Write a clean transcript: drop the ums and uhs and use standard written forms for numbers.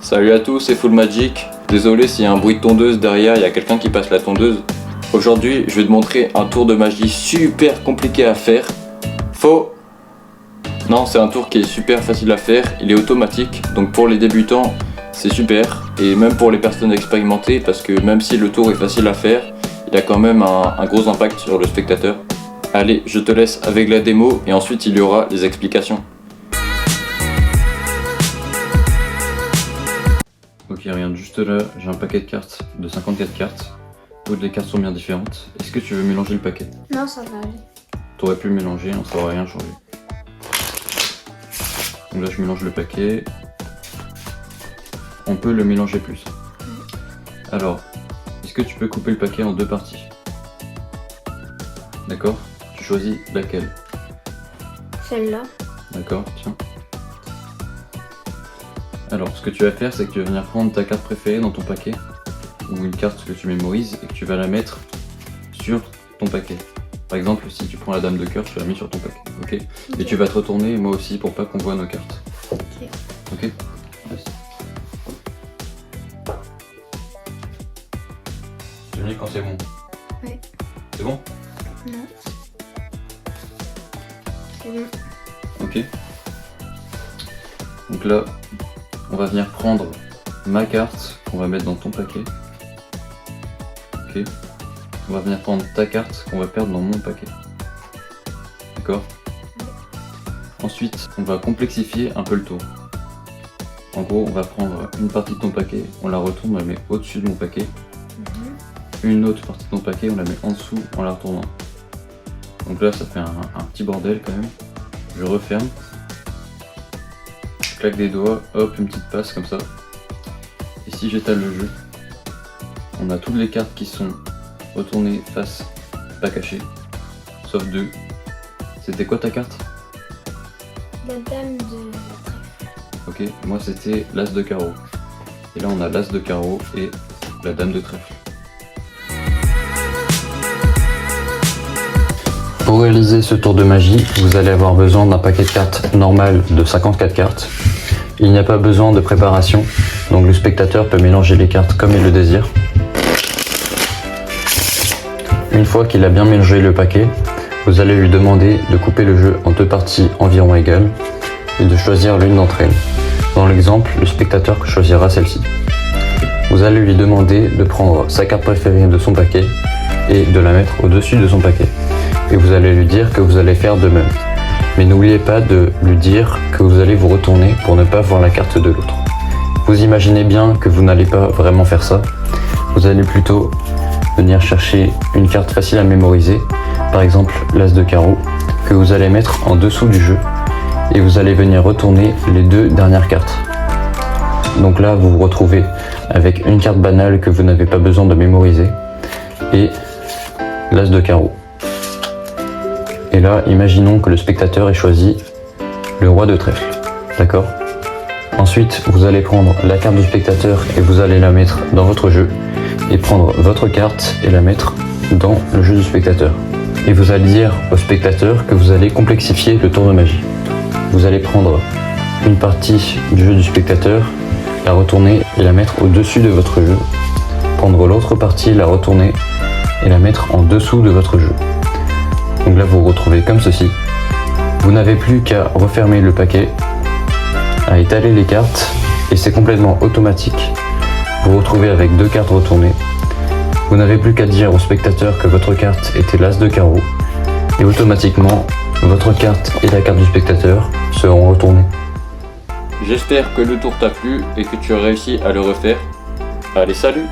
Salut à tous, c'est Full Magic. Désolé s'il y a un bruit de tondeuse derrière, il y a quelqu'un qui passe la tondeuse. Aujourd'hui, je vais te montrer un tour de magie super compliqué à faire. Faux. Non, c'est un tour qui est super facile à faire, il est automatique, donc pour les débutants, c'est super. Et même pour les personnes expérimentées, parce que même si le tour est facile à faire, il a quand même un gros impact sur le spectateur. Allez, je te laisse avec la démo et ensuite il y aura les explications. Ok, regarde, juste là, j'ai un paquet de cartes de 54 cartes. Toutes les cartes sont bien différentes. Est-ce que tu veux mélanger le paquet? Non, ça va aller. T'aurais pu le mélanger, ça aurait rien changé. Donc là, je mélange le paquet. On peut le mélanger plus. Alors, est-ce que tu peux couper le paquet en deux parties? D'accord? Tu choisis laquelle? Celle-là. D'accord, tiens. Alors, ce que tu vas faire, c'est que tu vas venir prendre ta carte préférée dans ton paquet, ou une carte que tu mémorises, et que tu vas la mettre sur ton paquet. Par exemple, si tu prends la dame de cœur, tu la mets sur ton paquet, ok? Et tu vas te retourner, moi aussi, pour pas qu'on voit nos cartes. Ok? Vas-y. Tu me dis quand c'est bon? Oui. C'est bon? Non. C'est bon. Ok. Donc là, on va venir prendre ma carte qu'on va mettre dans ton paquet. Ok. On va venir prendre ta carte qu'on va perdre dans mon paquet. D'accord? Ensuite, on va complexifier un peu le tour. En gros, on va prendre une partie de ton paquet, on la retourne, on la met au-dessus de mon paquet. Une autre partie de ton paquet, on la met en dessous en la retournant. Donc là, ça fait un petit bordel quand même. Je referme. Je claque des doigts, hop, une petite passe comme ça. Et si j'étale le jeu, on a toutes les cartes qui sont retournées face, pas cachées, sauf deux. C'était quoi ta carte? La dame de trèfle. Ok, moi c'était l'as de carreau. Et là on a l'as de carreau et la dame de trèfle. Pour réaliser ce tour de magie, vous allez avoir besoin d'un paquet de cartes normal de 54 cartes. Il n'y a pas besoin de préparation, donc le spectateur peut mélanger les cartes comme il le désire. Une fois qu'il a bien mélangé le paquet, vous allez lui demander de couper le jeu en deux parties environ égales et de choisir l'une d'entre elles. Dans l'exemple, le spectateur choisira celle-ci. Vous allez lui demander de prendre sa carte préférée de son paquet et de la mettre au-dessus de son paquet. Et vous allez lui dire que vous allez faire de même. Mais n'oubliez pas de lui dire que vous allez vous retourner pour ne pas voir la carte de l'autre. Vous imaginez bien que vous n'allez pas vraiment faire ça. Vous allez plutôt venir chercher une carte facile à mémoriser, par exemple l'as de carreau, que vous allez mettre en dessous du jeu. Et vous allez venir retourner les deux dernières cartes. Donc là, vous vous retrouvez avec une carte banale que vous n'avez pas besoin de mémoriser et l'as de carreau. Et là, imaginons que le spectateur ait choisi le roi de trèfle, d'accord? Ensuite, vous allez prendre la carte du spectateur et vous allez la mettre dans votre jeu et prendre votre carte et la mettre dans le jeu du spectateur. Et vous allez dire au spectateur que vous allez complexifier le tour de magie. Vous allez prendre une partie du jeu du spectateur, la retourner et la mettre au-dessus de votre jeu. Prendre l'autre partie, la retourner et la mettre en dessous de votre jeu. Donc là, vous vous retrouvez comme ceci. Vous n'avez plus qu'à refermer le paquet, à étaler les cartes et c'est complètement automatique. Vous vous retrouvez avec deux cartes retournées. Vous n'avez plus qu'à dire au spectateur que votre carte était l'as de carreau et automatiquement, votre carte et la carte du spectateur seront retournées. J'espère que le tour t'a plu et que tu as réussi à le refaire. Allez, salut!